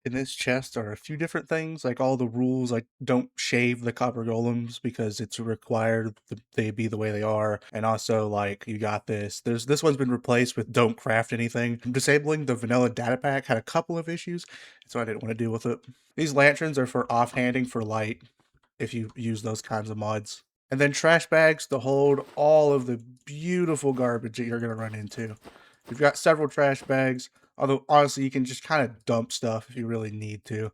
In this chest are a few different things, like all the rules, like don't shave the copper golems because it's required that they be the way they are. And also like you got this. This one's been replaced with don't craft anything. Disabling the vanilla data pack had a couple of issues, so I didn't want to deal with it. These lanterns are for offhanding for light if you use those kinds of mods. And then trash bags to hold all of the beautiful garbage that you're gonna run into. You've got several trash bags. Although, honestly, you can just kind of dump stuff if you really need to.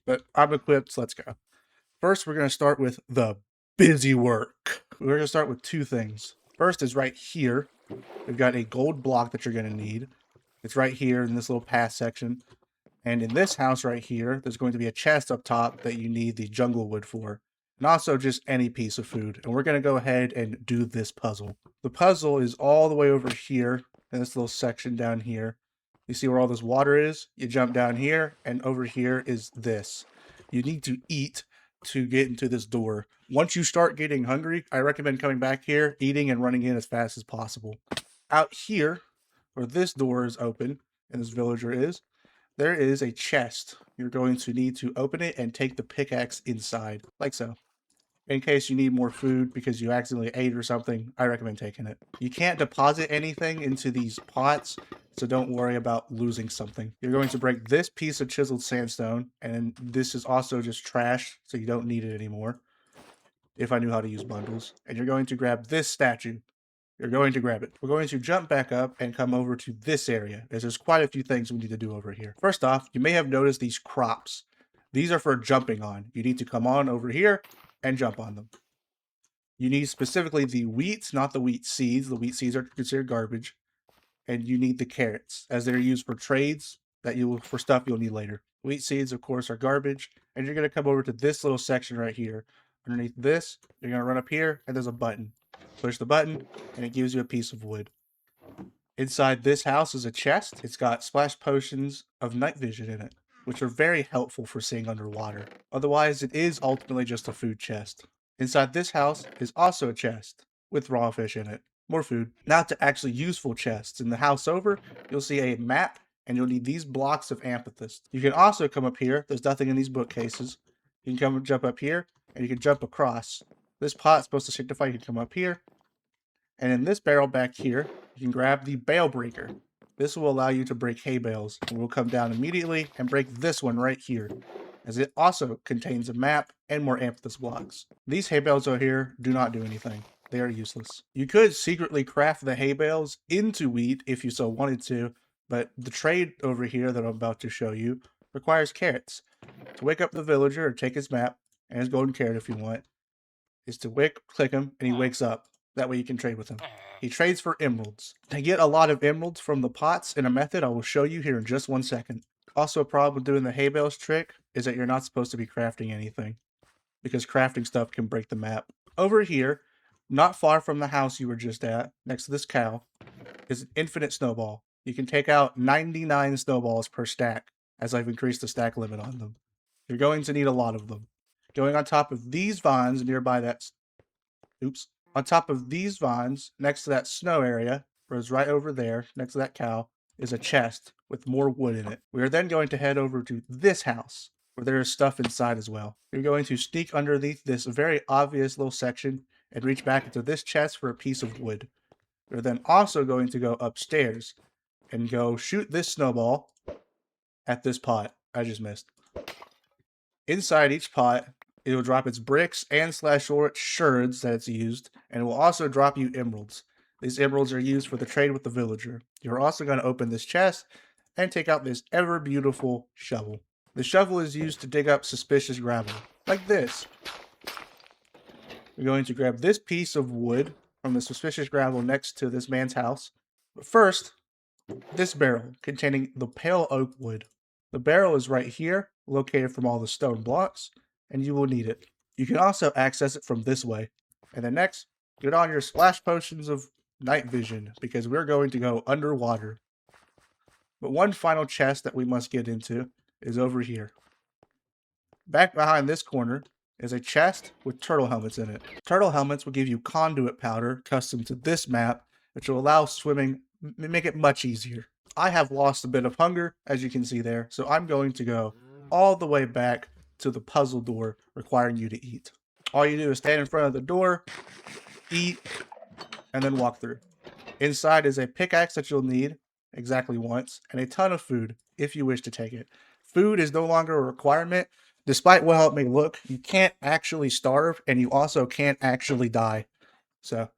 But I'm equipped, so let's go. First, we're going to start with the busy work. We're going to start with two things. First is right here. We've got a gold block that you're going to need. It's right here in this little path section. And in this house right here, there's going to be a chest up top that you need the jungle wood for. And also just any piece of food. And we're going to go ahead and do this puzzle. The puzzle is all the way over here in this little section down here. You see where all this water is? You jump down here, and over here is this. You need to eat to get into this door. Once you start getting hungry, I recommend coming back here, eating, and running in as fast as possible. Out here, where this door is open, and this villager is, there is a chest. You're going to need to open it and take the pickaxe inside, like so. In case you need more food because you accidentally ate or something, I recommend taking it. You can't deposit anything into these pots, so don't worry about losing something. You're going to break this piece of chiseled sandstone, and this is also just trash, so you don't need it anymore. If I knew how to use bundles. And you're going to grab this statue. You're going to grab it. We're going to jump back up and come over to this area, as there's quite a few things we need to do over here. First off, you may have noticed these crops. These are for jumping on. You need to come on over here and jump on them. You need specifically the wheat, not the wheat seeds. The wheat seeds are considered garbage. And you need the carrots, as they're used for trades for stuff you'll need later. Wheat seeds, of course, are garbage. And you're going to come over to this little section right here. Underneath this, you're going to run up here, and there's a button. Push the button, and it gives you a piece of wood. Inside this house is a chest. It's got splash potions of night vision in it, which are very helpful for seeing underwater. Otherwise, it is ultimately just a food chest. Inside this house is also a chest with raw fish in it. More food. Now to actually useful chests. In the house over, you'll see a map, and you'll need these blocks of amethyst. You can also come up here. There's nothing in these bookcases. You can come and jump up here, and you can jump across. This pot's supposed to signify you can come up here. And in this barrel back here, you can grab the bale breaker. This will allow you to break hay bales. And we'll come down immediately and break this one right here, as it also contains a map and more amethyst blocks. These hay bales over here do not do anything. They are useless. You could secretly craft the hay bales into wheat if you so wanted to, but the trade over here that I'm about to show you requires carrots. To wake up the villager or take his map, and his golden carrot if you want, is to click him, and he wakes up. That way you can trade with him. He trades for emeralds. To get a lot of emeralds from the pots in a method I will show you here in just 1 second. Also, a problem with doing the hay bales trick is that you're not supposed to be crafting anything, because crafting stuff can break the map. Over here, not far from the house you were just at, next to this cow, is an infinite snowball. You can take out 99 snowballs per stack, as I've increased the stack limit on them. You're going to need a lot of them. Going on top of these vines nearby that... Oops. On top of these vines, next to that snow area, is right over there, next to that cow, is a chest with more wood in it. We are then going to head over to this house, where there is stuff inside as well. You're going to sneak underneath this very obvious little section and reach back into this chest for a piece of wood. We're then also going to go upstairs and go shoot this snowball at this pot I just missed. Inside each pot, it will drop its bricks and shards that it's used, and it will also drop you emeralds. These emeralds are used for the trade with the villager. You're also going to open this chest and take out this ever beautiful shovel. The shovel is used to dig up suspicious gravel, like this. We're going to grab this piece of wood from the suspicious gravel next to this man's house. But first, this barrel containing the pale oak wood. The barrel is right here, located from all the stone blocks, and you will need it. You can also access it from this way. And then next, get on your splash potions of night vision, because we're going to go underwater. But one final chest that we must get into is over here. Back behind this corner is a chest with turtle helmets in it. Turtle helmets will give you conduit powder custom to this map, which will allow swimming, make it much easier. I have lost a bit of hunger, as you can see there, so I'm going to go all the way back to the puzzle door requiring you to eat. All you do is stand in front of the door, eat, and then walk through. Inside is a pickaxe that you'll need exactly once, and a ton of food if you wish to take it. Food is no longer a requirement. Despite how it may look, you can't actually starve, and you also can't actually die. So,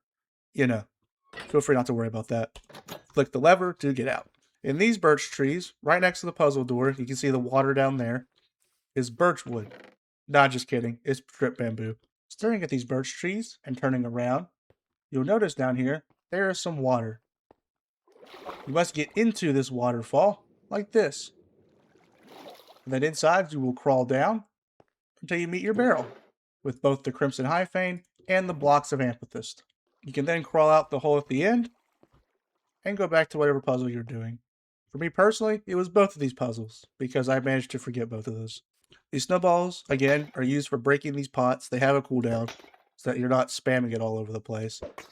feel free not to worry about that. Click the lever to get out. In these birch trees, right next to the puzzle door, you can see the water down there, is birch wood. Not just kidding, it's strip bamboo. Staring at these birch trees and turning around, you'll notice down here, there is some water. You must get into this waterfall, like this. And then inside, you will crawl down until you meet your barrel, with both the Crimson Hyphane and the blocks of Amethyst. You can then crawl out the hole at the end, and go back to whatever puzzle you're doing. For me personally, it was both of these puzzles, because I managed to forget both of those. These snowballs, again, are used for breaking these pots. They have a cooldown, so that you're not spamming it all over the place. It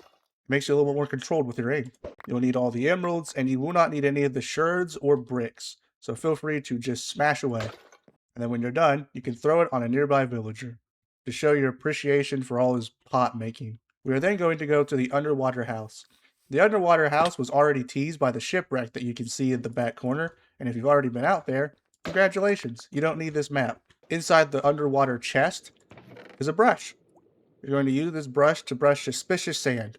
makes you a little bit more controlled with your aim. You'll need all the emeralds, and you will not need any of the sherds or bricks, so feel free to just smash away. And then when you're done, you can throw it on a nearby villager, to show your appreciation for all his pot making. We are then going to go to the underwater house. The underwater house was already teased by the shipwreck that you can see in the back corner, and if you've already been out there, congratulations, you don't need this map. Inside the underwater chest is a brush. You're going to use this brush to brush suspicious sand,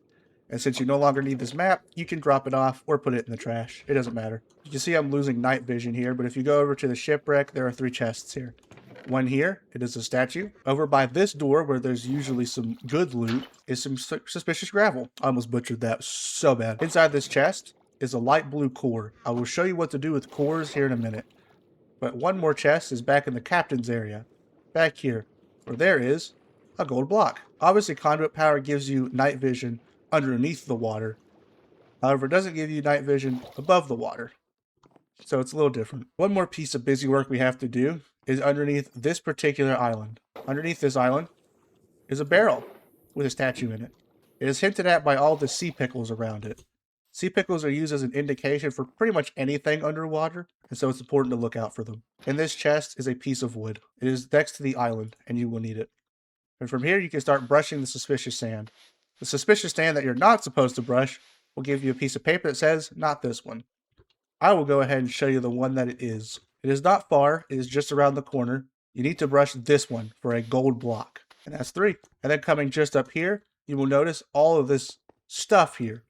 and since you no longer need this map, you can drop it off or put it in the trash. It doesn't matter. You can see I'm losing night vision here, but if you go over to the shipwreck, there are 3 chests here. One here, it is a statue. Over by this door, where there's usually some good loot, is some suspicious gravel. I almost butchered that so bad. Inside this chest is a light blue core. I will show you what to do with cores here in a minute. But one more chest is back in the captain's area. Back here, where there is a gold block. Obviously, conduit power gives you night vision underneath the water. However, it doesn't give you night vision above the water. So it's a little different. One more piece of busy work we have to do is underneath this particular island. Underneath this island is a barrel with a statue in it. It is hinted at by all the sea pickles around it. Sea pickles are used as an indication for pretty much anything underwater, and so it's important to look out for them. In this chest is a piece of wood. It is next to the island, and you will need it. And from here, you can start brushing the suspicious sand. The suspicious sand that you're not supposed to brush will give you a piece of paper that says, not this one. I will go ahead and show you the one that it is. It is not far, it is just around the corner. You need to brush this one for a gold block, and that's 3. And then coming just up here, you will notice all of this stuff here.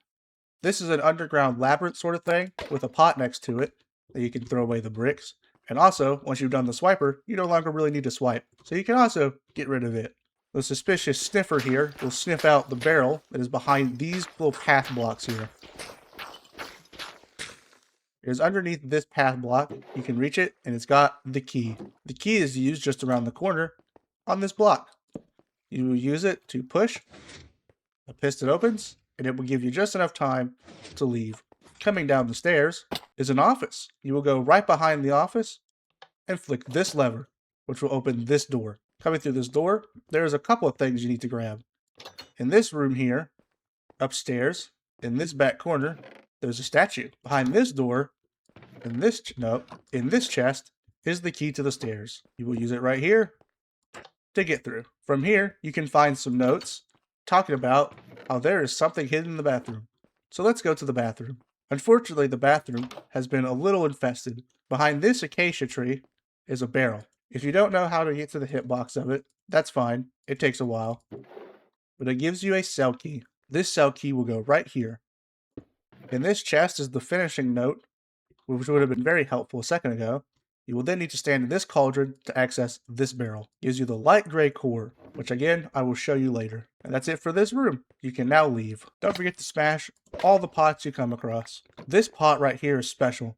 This is an underground labyrinth sort of thing with a pot next to it that you can throw away the bricks. And also, once you've done the swiper, you no longer really need to swipe, so you can also get rid of it. The suspicious sniffer here will sniff out the barrel that is behind these little path blocks here. It is underneath this path block. You can reach it, and it's got the key. The key is used just around the corner on this block. You will use it to push. The piston opens, and it will give you just enough time to leave. Coming down the stairs is an office. You will go right behind the office and flick this lever, which will open this door. Coming through this door, there's a couple of things you need to grab. In this room here, upstairs, in this back corner, there's a statue. Behind this door, in this chest, is the key to the stairs. You will use it right here to get through. From here, you can find some notes talking about how there is something hidden in the bathroom. So let's go to the bathroom. Unfortunately, the bathroom has been a little infested. Behind this acacia tree is a barrel. If you don't know how to get to the hitbox of it, that's fine. It takes a while. But it gives you a cell key. This cell key will go right here. In this chest is the finishing note, which would have been very helpful a second ago. You will then need to stand in this cauldron to access this barrel. It gives you the light gray core, which again, I will show you later. And that's it for this room. You can now leave. Don't forget to smash all the pots you come across. This pot right here is special.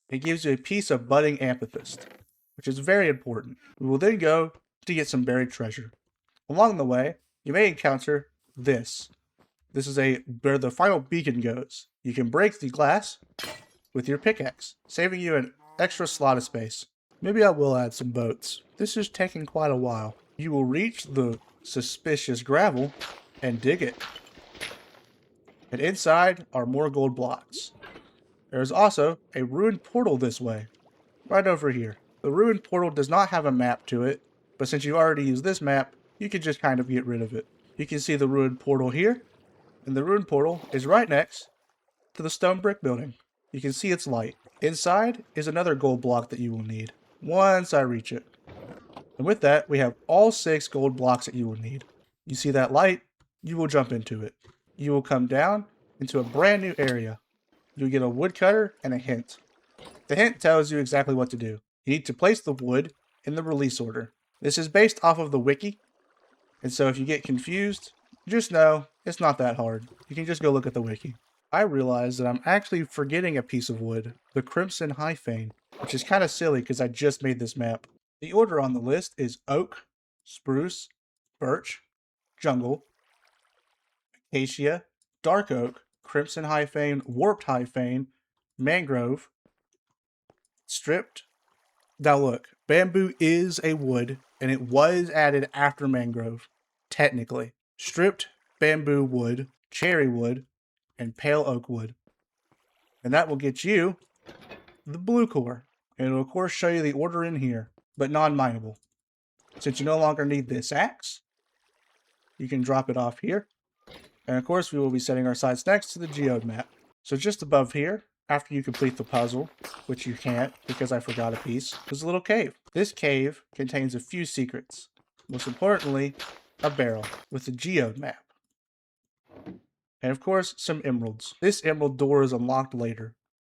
It gives you a piece of budding amethyst, which is very important. We will then go to get some buried treasure. Along the way, you may encounter this. This is where the final beacon goes. You can break the glass with your pickaxe, saving you an extra slot of space. Maybe I will add some boats. This is taking quite a while. You will reach the suspicious gravel and dig it. And inside are more gold blocks. There's also a ruined portal this way, right over here. The ruined portal does not have a map to it, but since you already used this map, you can just kind of get rid of it. You can see the ruined portal here, and the ruined portal is right next to the stone brick building. You can see its light. Inside is another gold block that you will need once I reach it. And with that, we have all 6 gold blocks that you will need. You see that light? You will jump into it. You will come down into a brand new area. You'll get a woodcutter and a hint. The hint tells you exactly what to do. You need to place the wood in the release order. This is based off of the wiki, and so if you get confused, just know it's not that hard. You can just go look at the wiki. I realize that I'm actually forgetting a piece of wood, the Crimson Hyphane, which is kind of silly because I just made this map. The order on the list is oak, spruce, birch, jungle, acacia, dark oak, crimson hyphane, warped hyphane, mangrove, stripped. Now look, bamboo is a wood, and it was added after mangrove, technically. Stripped bamboo wood, cherry wood, and pale oak wood. And that will get you the blue core. And it will of course show you the order in here, but non-mineable. Since you no longer need this axe, you can drop it off here. And of course we will be setting our sights next to the geode map. So just above here, after you complete the puzzle, which you can't because I forgot a piece, there's a little cave. This cave contains a few secrets. Most importantly, a barrel with a geode map. And of course, some emeralds. This emerald door is unlocked later,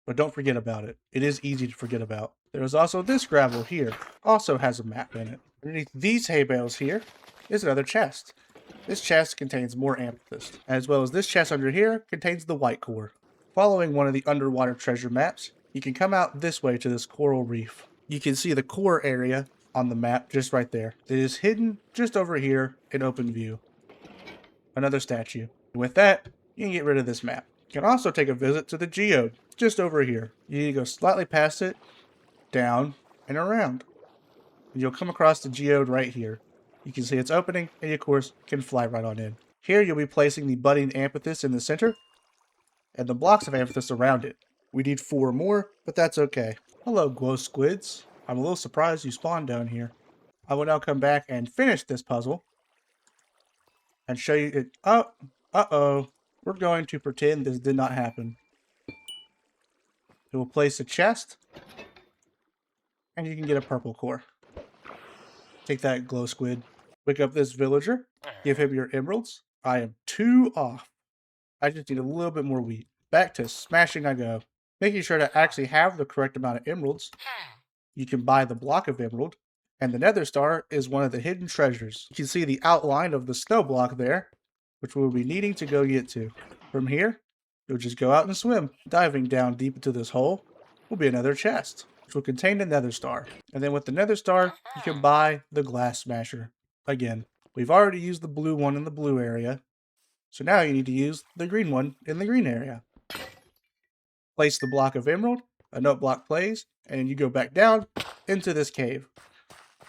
but don't forget about it. It is easy to forget about. There is also this gravel here, also has a map in it. Underneath these hay bales here is another chest. This chest contains more amethyst, as well as this chest under here contains the white core. Following one of the underwater treasure maps, you can come out this way to this coral reef. You can see the core area on the map just right there. It is hidden just over here in open view. Another statue. And with that, you can get rid of this map. You can also take a visit to the geode, just over here. You need to go slightly past it, down, and around. And you'll come across the geode right here. You can see its opening, and you, of course, can fly right on in. Here, you'll be placing the budding amethyst in the center, and the blocks of amethyst around it. We need 4 more, but that's okay. Hello, glow squids. I'm a little surprised you spawned down here. I will now come back and finish this puzzle, and show you it. Oh, uh-oh. We're going to pretend this did not happen. It will place a chest, and you can get a purple core. Take that, glow squid. Wake up this villager. Give him your emeralds. I am 2 off. I just need a little bit more wheat. Back to smashing I go. Making sure to actually have the correct amount of emeralds. You can buy the block of emerald, and the nether star is one of the hidden treasures. You can see the outline of the snow block there, which we'll be needing to go get to. From here, you'll just go out and swim. Diving down deep into this hole will be another chest, which will contain the nether star. And then with the nether star, you can buy the glass smasher. Again, we've already used the blue one in the blue area, so now you need to use the green one in the green area. Place the block of emerald, a note block plays, and you go back down into this cave.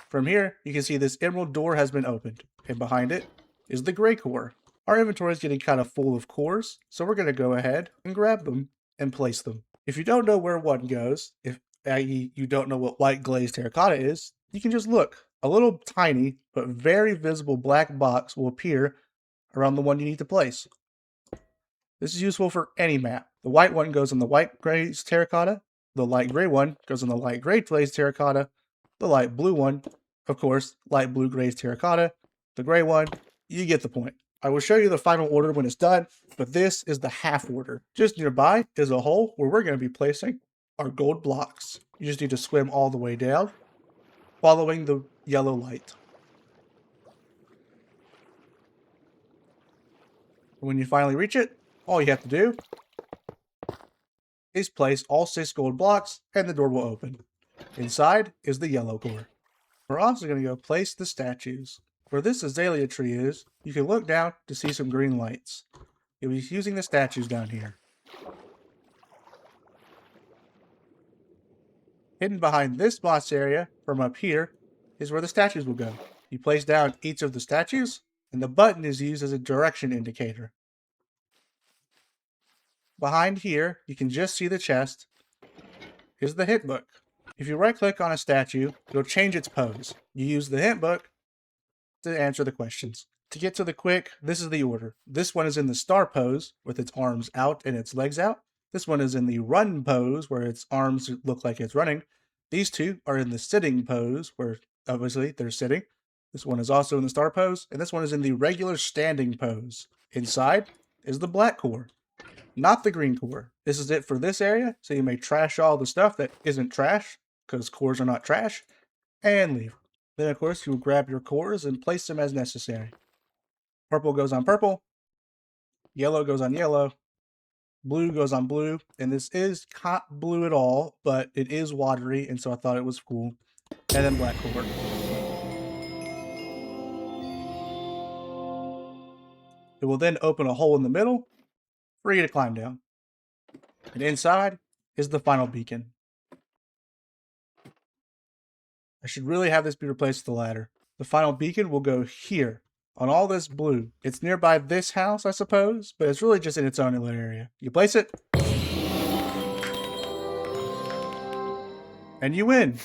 From here, you can see this emerald door has been opened, and behind it is the gray core. Our inventory is getting kind of full of cores, so we're going to go ahead and grab them and place them. If you don't know where one goes, if i.e. you don't know what white glazed terracotta is, you can just look. A little tiny but very visible black box will appear around the one you need to place. This is useful for any map. The white one goes on the white glazed terracotta, the light gray one goes on the light gray glazed terracotta, the light blue one, of course, light blue glazed terracotta, the gray one, you get the point. I will show you the final order when it's done, but this is the half order. Just nearby is a hole where we're going to be placing our gold blocks. You just need to swim all the way down, following the yellow light. When you finally reach it, all you have to do is place all 6 gold blocks and the door will open. Inside is the yellow core. We're also going to go place the statues. Where this azalea tree is, you can look down to see some green lights. You'll be using the statues down here. Hidden behind this moss area from up here is where the statues will go. You place down each of the statues, and the button is used as a direction indicator. behind here, you can just see the chest, is the hint book. If you right click on a statue, it'll change its pose. You use the hint book to answer the questions. To get to the quick, this is the order. This one is in the star pose with its arms out and its legs out. This one is in the run pose where its arms look like it's running. These two are in the sitting pose where obviously they're sitting. This one is also in the star pose, and this one is in the regular standing pose. Inside is the black core, not the green core. This is it for this area, so you may trash all the stuff that isn't trash, because cores are not trash, and leave. Then, of course, you'll grab your cores and place them as necessary. Purple goes on purple, yellow goes on yellow, blue goes on blue, and this is not blue at all, but it is watery, and so I thought it was cool. And then black core. It will then open a hole in the middle for you to climb down. And inside is the final beacon. I should really have this be replaced with the ladder. The final beacon will go here on all this blue. It's nearby this house, I suppose, but it's really just in its own little area. You place it, and you win.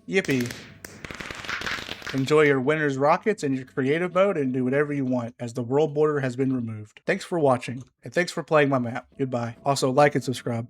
Yippee. Enjoy your winner's rockets in your creative mode and do whatever you want, as the world border has been removed. Thanks for watching, and thanks for playing my map. Goodbye. Also, like and subscribe.